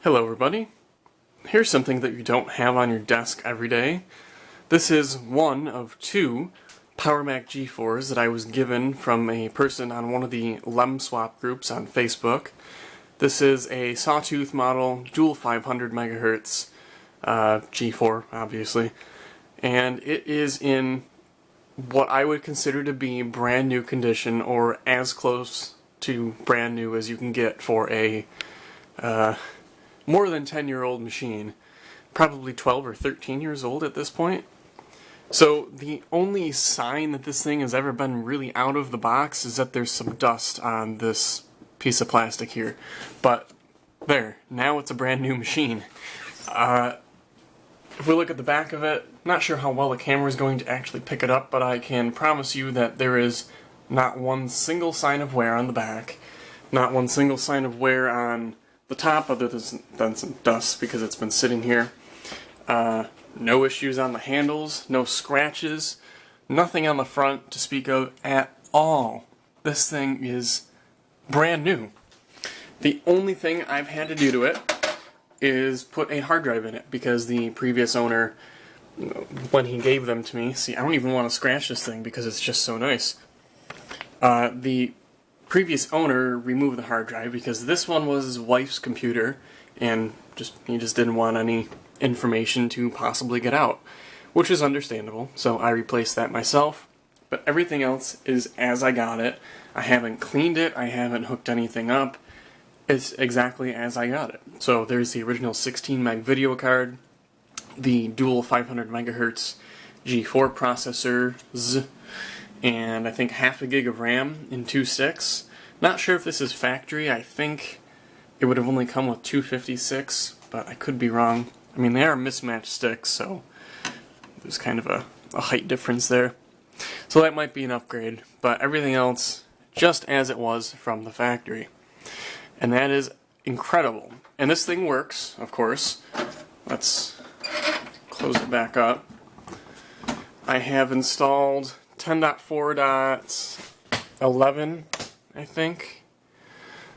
Hello everybody. Here's something that you don't have on your desk every day. This is one of two PowerMac G4s that I was given from a person on one of the LEM swap groups on Facebook. This is a sawtooth model, dual 500 megahertz G4, obviously, and it is in what I would consider to be brand new condition, or as close to brand new as you can get for a more than 10-year-old machine, probably 12 or 13 years old at this point. So the only sign that this thing has ever been really out of the box is that there's some dust on this piece of plastic here. But there, now it's a brand new machine. If we look at the back of it, not sure how well the camera is going to actually pick it up, but I can promise you that there is not one single sign of wear on the back, not one single sign of wear on the top other than some dust because it's been sitting here. No issues on the handles, no scratches, nothing on the front to speak of at all. This thing is brand new. The only thing I've had to do to it is put a hard drive in it because the previous owner, when he gave them to me, see, I don't even want to scratch this thing because it's just so nice. The previous owner removed the hard drive because this one was his wife's computer and he just didn't want any information to possibly get out, which is understandable, so I replaced that myself. But everything else is as I got it. I haven't cleaned it, I haven't hooked anything up. It's exactly as I got it. So there's the original 16 meg video card, the dual 500 megahertz G4 processors, and I think half a gig of RAM in 2 sticks. Not sure if this is factory. I think it would have only come with 256, but I could be wrong. I mean, they are mismatched sticks, so there's kind of a height difference there. So that might be an upgrade, but everything else just as it was from the factory. And that is incredible. And this thing works, of course. Let's close it back up. I have installed 10.4.11, I think.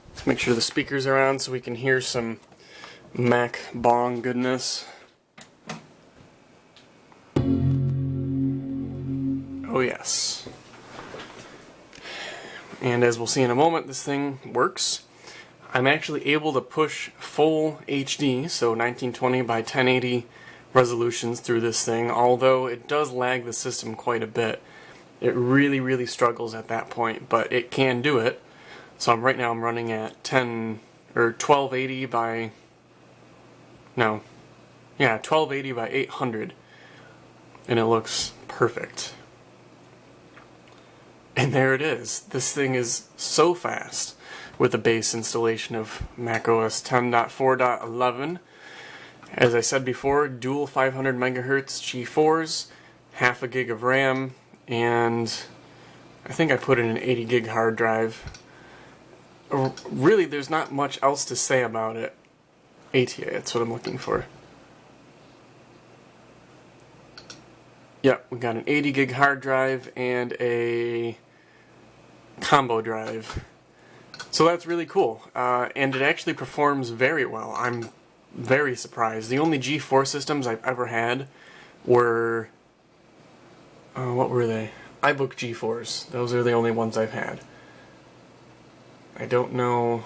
Let's make sure the speakers are on so we can hear some Mac bong goodness. Oh yes. And as we'll see in a moment, this thing works. I'm actually able to push full HD, so 1920 by 1080 resolutions through this thing, although it does lag the system quite a bit. It really, really struggles at that point, but it can do it. So right now I'm running at 1280 by 800, and it looks perfect. And there it is. This thing is so fast with the base installation of macOS 10.4.11. As I said before, dual 500 megahertz G4s, half a gig of RAM, and I think I put in an 80 gig hard drive. Really, there's not much else to say about it. ATA, that's what I'm looking for. Yep, we got an 80 gig hard drive and a combo drive. So that's really cool, and it actually performs very well. I'm very surprised. The only G4 systems I've ever had were, what were they? iBook G4s. Those are the only ones I've had. I don't know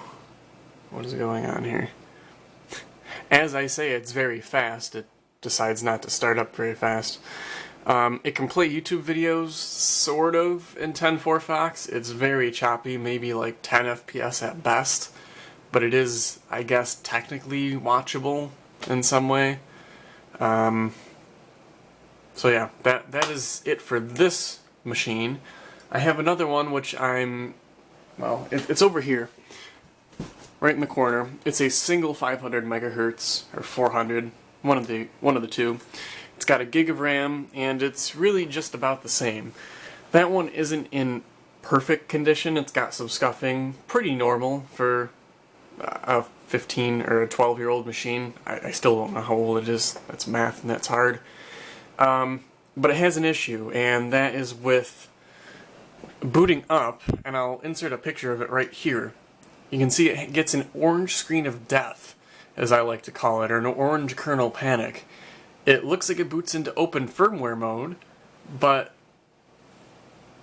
what is going on here. As I say, it's very fast. It decides not to start up very fast. It can play YouTube videos, sort of, in 10.4 Fox. It's very choppy, maybe like 10 FPS at best. But it is, I guess, technically watchable in some way. So yeah, that is it for this machine. I have another one which it's over here, right in the corner. It's a single 500 megahertz, or 400, one of the two. It's got a gig of RAM, and it's really just about the same. That one isn't in perfect condition. It's got some scuffing, pretty normal for a 15 or a 12-year-old machine. I still don't know how old it is. That's math and that's hard. But it has an issue, and that is with booting up, and I'll insert a picture of it right here. You can see it gets an orange screen of death as I like to call it, or an orange kernel panic. It looks like it boots into open firmware mode, but,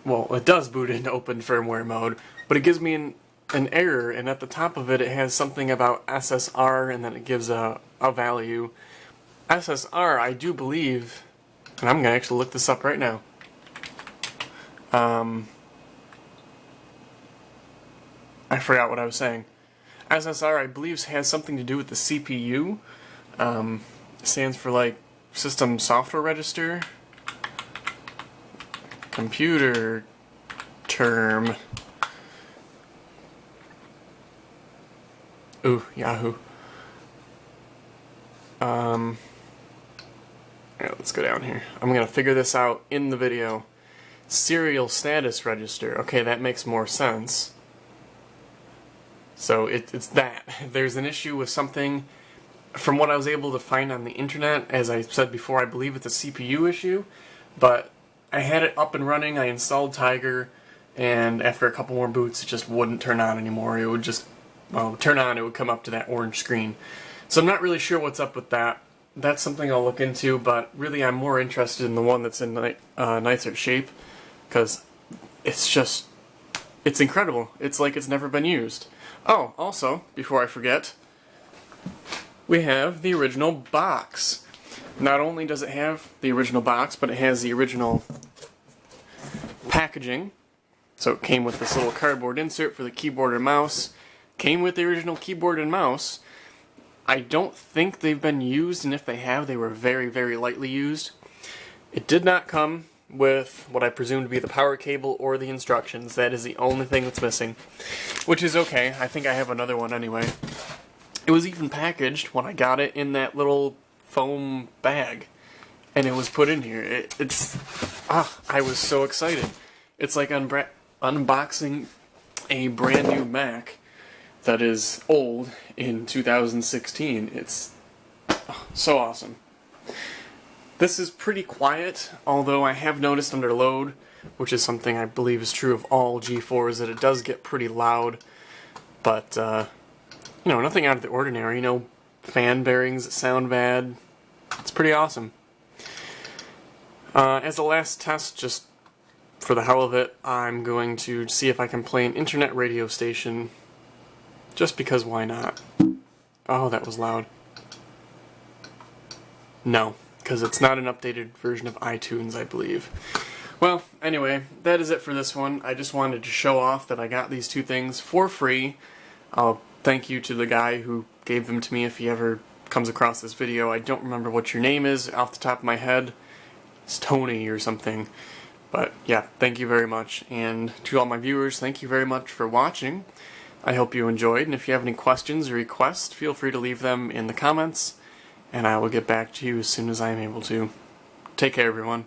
well, it does boot into open firmware mode, but it gives me an error, and at the top of it, it has something about SSR, and then it gives a value. SSR, I do believe, and I'm going to actually look this up right now. I forgot what I was saying. SSR, I believe, has something to do with the CPU. Stands for, like, System Software Register. Computer term. Ooh, Yahoo. Alright, let's go down here. I'm gonna figure this out in the video. Serial status register. Okay, that makes more sense. So it's that. There's an issue with something, from what I was able to find on the internet, as I said before, I believe it's a CPU issue, but I had it up and running, I installed Tiger, and after a couple more boots it just wouldn't turn on anymore. It would just, well, turn on, it would come up to that orange screen. So I'm not really sure what's up with that. That's something I'll look into, but really I'm more interested in the one that's in nicer shape, because it's incredible. It's like it's never been used. Oh, also, before I forget, we have the original box. Not only does it have the original box, but it has the original packaging. So it came with this little cardboard insert for the keyboard and mouse. Came with the original keyboard and mouse. I don't think they've been used, and if they have, they were very, very lightly used. It did not come with what I presume to be the power cable or the instructions. That is the only thing that's missing, which is okay. I think I have another one anyway. It was even packaged when I got it in that little foam bag, and it was put in here. I was so excited. It's like unboxing a brand new Mac that is old in 2016. It's so awesome. This is pretty quiet, although I have noticed under load, which is something I believe is true of all G4s, that it does get pretty loud. But, you know, nothing out of the ordinary. You know, fan bearings that sound bad. It's pretty awesome. As a last test, just for the hell of it, I'm going to see if I can play an internet radio station. Just because, why not? Oh, that was loud. No, because it's not an updated version of iTunes, I believe. Well, anyway, that is it for this one. I just wanted to show off that I got these two things for free. I'll thank you to the guy who gave them to me if he ever comes across this video. I don't remember what your name is off the top of my head. It's Tony or something. But yeah, thank you very much. And to all my viewers, thank you very much for watching. I hope you enjoyed, and if you have any questions or requests, feel free to leave them in the comments, and I will get back to you as soon as I am able to. Take care, everyone.